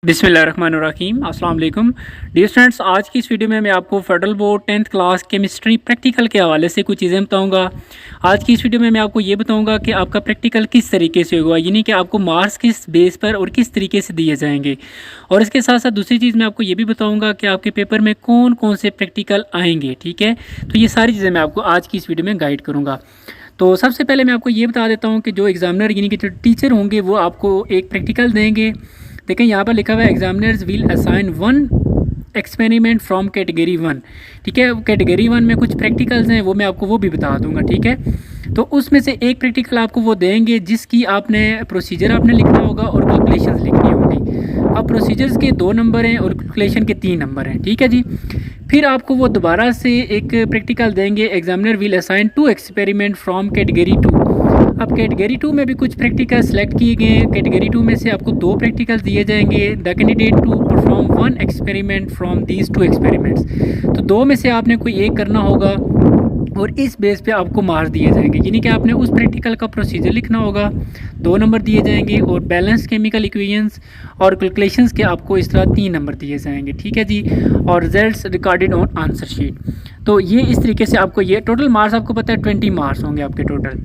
बिस्मिल्लाहिर्रहमानिर्रहीम अस्सलाम वालेकुम डियर स्टूडेंट्स। आज की इस वीडियो में मैं आपको federal board 10th class chemistry practical के हवाले से कुछ चीज़ें बताऊंगा। आज की इस वीडियो में मैं आपको ये बताऊंगा कि आपका प्रैक्टिकल किस तरीके से होगा, यानी कि आपको मार्क्स किस बेस पर और किस तरीके से दिए जाएंगे। और इसके साथ साथ दूसरी चीज़ मैं आपको ये भी बताऊँगा कि आपके पेपर में कौन कौन से प्रैक्टिकल आएँगे। ठीक है, तो ये सारी चीज़ें मैं आपको आज की इस वीडियो में गाइड करूँगा। तो सबसे पहले मैं आपको ये बता देता हूँ कि जो एग्ज़ामिनर यानी कि जो टीचर होंगे वो आपको एक प्रैक्टिकल देंगे। देखें यहाँ पर लिखा हुआ है examiners will assign 1 experiment from category 1। ठीक है, कैटेगरी 1 में कुछ प्रैक्टिकल्स हैं, वो मैं आपको वो भी बता दूंगा। ठीक है, तो उसमें से एक प्रैक्टिकल आपको वो देंगे जिसकी आपने प्रोसीजर आपने लिखना होगा और कैलकुलेशंस लिखनी होगी। अब प्रोसीजर्स के 2 नंबर हैं और कैलकुलेशन के 3 नंबर हैं। ठीक है जी, फिर आपको वो दोबारा से एक प्रैक्टिकल देंगे examiner will assign 2 experiment from category 2। अब कैटेगरी 2 में भी कुछ प्रैक्टिकल सेलेक्ट किए गए हैं। कैटेगरी 2 में से आपको 2 प्रैक्टिकल दिए जाएंगे। The candidate to perform 1 experiment from these 2 experiments. तो 2 में से आपने कोई एक करना होगा और इस बेस पे आपको मार्क्स दिए जाएंगे, यानी कि आपने उस प्रैक्टिकल का प्रोसीजर लिखना होगा, 2 नंबर दिए जाएंगे और बैलेंस केमिकल इक्वेशंस और कैलकुलेशंस के आपको इस तरह 3 नंबर दिए जाएंगे। ठीक है जी, और results recorded on answer sheet. तो ये इस तरीके से आपको ये टोटल मार्क्स आपको पता है 20 मार्क्स होंगे आपके टोटल।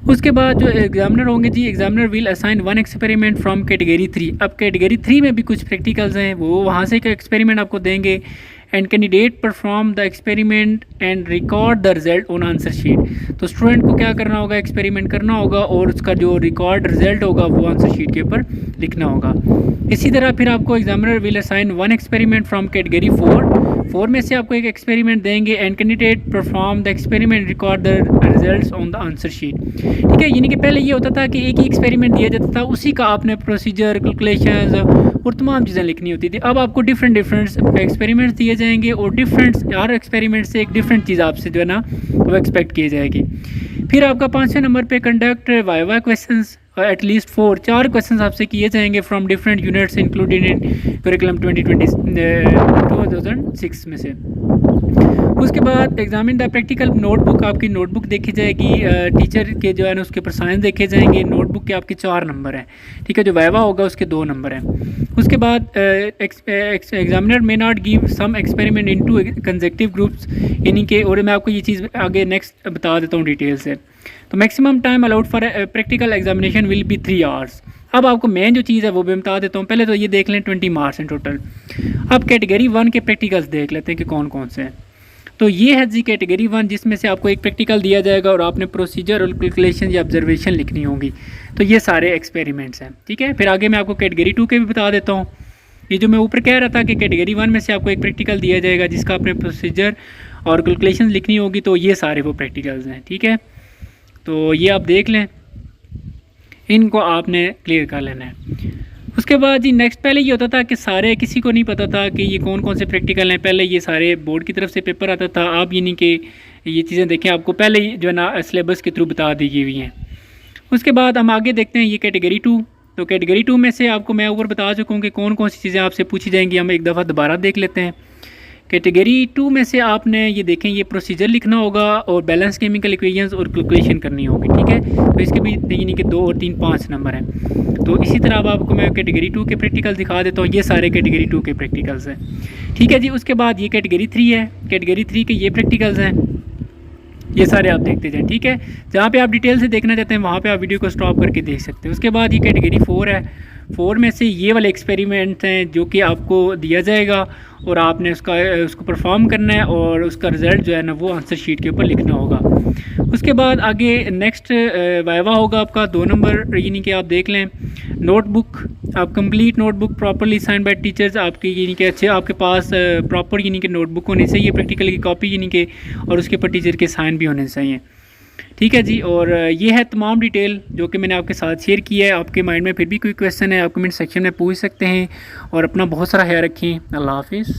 उसके बाद जो एग्जामिनर होंगे जी, examiner will assign 1 experiment from category 3। अब कैटेगरी 3 में भी कुछ प्रैक्टिकल्स हैं, वो वहाँ से का एक्सपेरिमेंट आपको देंगे। And candidate perform the experiment and record the result on answer sheet. तो स्टूडेंट को क्या करना होगा, एक्सपेरिमेंट करना होगा और उसका जो रिकॉर्ड रिजल्ट होगा वो आंसर शीट के ऊपर लिखना होगा। इसी तरह फिर आपको examiner will assign 1 experiment from category 4 में से आपको एक एक्सपेरिमेंट देंगे। And candidate perform the experiment record the results on the answer sheet. ठीक है, यानी कि पहले ये होता था कि एक ही एक्सपेरिमेंट दिया जाता था, उसी का आपने प्रोसीजर कैलकुलेशंस और तमाम चीज़ें लिखनी होती थी। अब आपको डिफरेंट एक्सपेरिमेंट्स दिए जाएंगे और हर एक्सपेरिमेंट से एक डिफरेंट चीज़ आपसे जो है ना वो एक्सपेक्ट की जाएगी। फिर आपका 5वें नंबर पे conduct viva questions at least 4 questions आपसे किए जाएंगे from different units included in curriculum 2006 में से। उसके बाद एग्जामिन द प्रैक्टिकल नोटबुक, आपकी नोटबुक देखी जाएगी, टीचर के जो है ना उसके ऊपर साइन देखे जाएंगे। नोटबुक के आपके 4 नंबर हैं। ठीक है, जो वाइवा होगा उसके 2 नंबर हैं। उसके बाद examiner may not give some experiment into consecutive groups, यानी कि और मैं आपको ये चीज़ आगे नेक्स्ट बता देता हूँ डिटेल से। तो maximum time allowed for practical examination will be 3 hours. अब आपको मेन जो चीज़ है वो भी बता देता हूँ। पहले तो ये देख लें 20 मार्क्स हैं टोटल। अब कैटेगरी 1 के प्रैक्टिकल्स देख लेते हैं कि कौन कौन से हैं। तो ये है जी कैटेगरी 1, जिसमें से आपको एक प्रैक्टिकल दिया जाएगा और आपने प्रोसीजर और कैलकुलेशन या ऑब्जर्वेशन लिखनी होगी। तो ये सारे एक्सपेरिमेंट्स हैं। ठीक है, फिर आगे मैं आपको कैटेगरी 2 के भी बता देता हूँ। ये जो मैं ऊपर कह रहा था कि कैटेगरी 1 में से आपको एक प्रैक्टिकल दिया जाएगा जिसका आपने प्रोसीजर और कैलकुलेशन लिखनी होगी, तो ये सारे वो प्रैक्टिकल्स हैं। ठीक है, तो ये आप देख लें, इनको आपने क्लियर कर लेना है। उसके बाद जी नेक्स्ट, पहले ये होता था कि सारे किसी को नहीं पता था कि ये कौन कौन से प्रैक्टिकल हैं। पहले ये सारे बोर्ड की तरफ से पेपर आता था। आप यानी कि ये चीज़ें देखें, आपको पहले ही जो है ना सिलेबस के थ्रू बता दी गई हुई हैं। उसके बाद हम आगे देखते हैं ये कैटेगरी 2। तो कैटेगरी 2 में से आपको मैं ऊपर बता चुका हूँ कि कौन कौन सी चीज़ें आपसे पूछी जाएंगी। हम एक दफ़ा दोबारा देख लेते हैं। कैटेगरी 2 में से आपने ये देखें, ये प्रोसीजर लिखना होगा और बैलेंस केमिकल इक्वेशंस और कैलकुलेशन करनी होगी। ठीक है, तो इसके भी यानी कि 2 और 3 5 नंबर हैं। तो इसी तरह अब आपको मैं कैटेगरी 2 के प्रैक्टिकल दिखा देता हूँ। ये सारे कैटेगरी 2 के प्रैक्टिकल्स हैं। ठीक है जी, उसके बाद ये कैटेगरी 3 है। कैटेगरी 3 के ये प्रैक्टिकल्स हैं, ये सारे आप देखते जाएँ। ठीक है, जहाँ पे आप डिटेल से देखना चाहते हैं वहाँ पे आप वीडियो को स्टॉप करके देख सकते हैं। उसके बाद ये कैटेगरी 4 है। 4 में से ये वाले एक्सपेरिमेंट्स हैं जो कि आपको दिया जाएगा और आपने उसको परफॉर्म करना है और उसका रिज़ल्ट जो है ना वो आंसर शीट के ऊपर लिखना होगा। उसके बाद आगे नेक्स्ट वाइवा होगा आपका 2 नंबर, यानी कि आप देख लें नोटबुक, आप complete notebook properly sign by teachers, आपकी यानी कि अच्छे आपके पास प्रॉपर यानी कि नोटबुक होनी चाहिए, प्रैक्टिकल की कॉपी यानी कि, और उसके ऊपर टीचर के साइन भी होने चाहिए। ठीक है जी, और ये है तमाम डिटेल जो कि मैंने आपके साथ शेयर किया है। आपके माइंड में फिर भी कोई क्वेश्चन है आप कमेंट सेक्शन में पूछ सकते हैं और अपना बहुत सारा ख्याल रखें। अल्लाह हाफिज़।